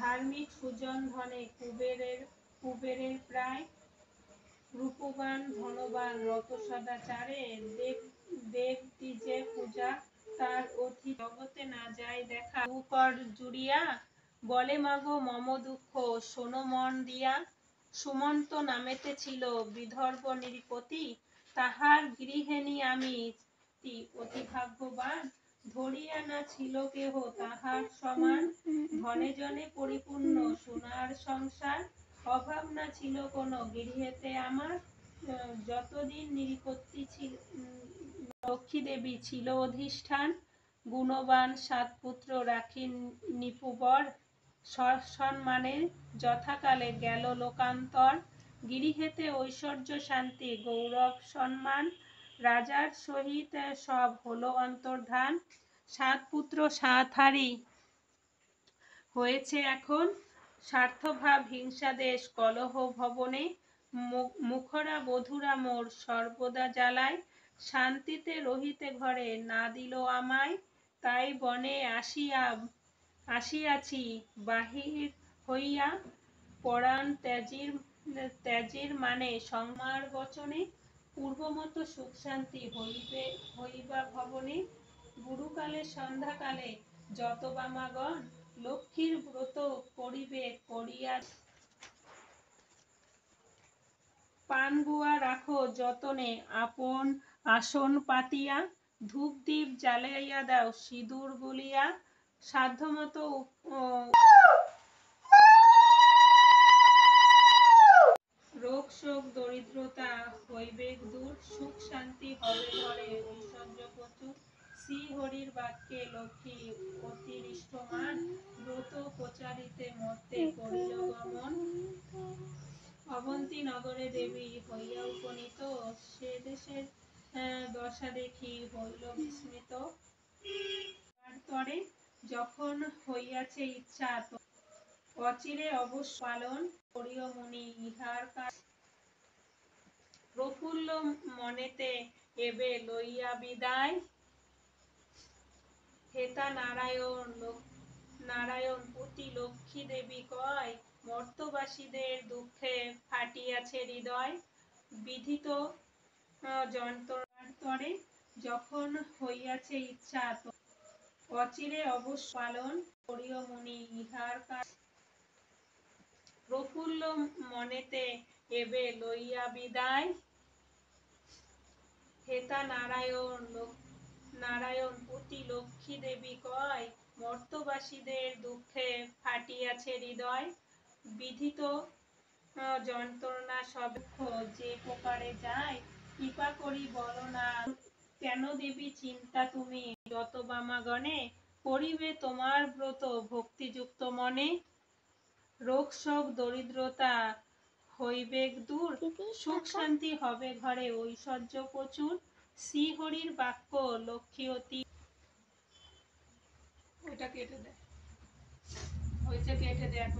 ধার্মিক সুজন ধনে কুবেরের প্রায়, রূপবান ধনবান রত সদাচারে, দেখতি যে পূজা তার অতি, জগতে না যায় দেখা কর জুড়িয়া, বলে মাগো মম দুঃখ শোনো মন দিয়া। সুমন্ত নামেতে ছিল বিদর্ভ নৃপতি, তাহার গৃহিণী আমি অতি ভাগ্যবান, ধরিয়া না ছিল কেহ তাহার সমান, ধনে জনে পরিপূর্ণ সোনার সংসার, অভাব না ছিল কোনো গৃহেতে আমার, যতদিন নৃপতি ছিল লক্ষ্মী দেবী ছিল অধিষ্ঠান, গুণবান 7 পুত্র রাখি নিপুবর, সম্মানে যথাকালে গেল লোকান্তর, গৃহেতে ঐশ্বর্য শান্তি গৌরব সম্মান, রাজার সহিত সব হলো অন্তর্ধান, 7 পুত্র 7 হারি হয়েছে এখন, স্বার্থভাব হিংসা দেশ কলহ ভবনে, মুখরা বধূরা মোর সর্বদা জ্বালায়, শান্তিতে রহিতে ঘরে না দিল আমায়, তাই বনে আসিয়াছি বাহির হইয়া, পরাণ ত্যাজির মানে সংমার বচনে, পূর্বমত সুখ শান্তি হইবা ভবনে, গুরুকালে সন্ধ্যাকালে যত বামাগণ, লক্ষ্মীর ব্রত করিবে করিয়া, পানগুয়া রাখো যতনে আপন আসন পাতিয়া, ধূপ দীপ জ্বালাইয়া দাও সিঁদুর গুলিয়া, সাধ্যমতো রোগ শোক দরিদ্রতা হইবে দূর, সুখ শান্তি হবে ঘরে ঐশ্বর্য প্রচুর, শ্রী হরির বাক্যে লক্ষ্মী অতিরিষ্টমান, ব্রত প্রচারিতে মর্তে করিল গমন, অবন্তী নগরে দেবী হইয়া উপনীত, সে দেশের দশা দেখি হইল বিস্মিত, তারপরে যখন হইয়াছে ইচ্ছা অচিরে অবশ্য পালন করিও মুনি ইহার কাজ, প্রফুল্ল মনেতে এবে লইয়া বিদায়, হেতা নারায়ণ পতি লক্ষ্মী দেবী কয়, মর্তবাসীদের দুঃখে ফাটিয়াছে হৃদয়, বিধিত যন্ত্রণার তরে যখন হইয়াছে ইচ্ছা অচিরে অবশ্য পালন করিও মুনি ইহার কাজ, প্রফুল্ল মনেতে এবে লইয়া বিদায়, হেতা নারায়ণ পতি লক্ষ্মী দেবী কয়, মর্তবাসীদের দুঃখে ফাটিয়াছে হৃদয়, বিধিত যন্ত্রণা সব যে প্রকারে যায়, কৃপা করি বলো না কেন দেবী চিন্তা তুমি, যত বামাগণে করিবে তোমার ব্রত ভক্তিযুক্ত মনে, রোগ শোক দরিদ্রতা হইবে দূর, সুখ শান্তি হবে ঘরে ঐশ্বর্য প্রচুর, শ্রী হরির বাক্য লক্ষ্মী অতি, ওইটা কেটে দেয়, কেটে দেয়।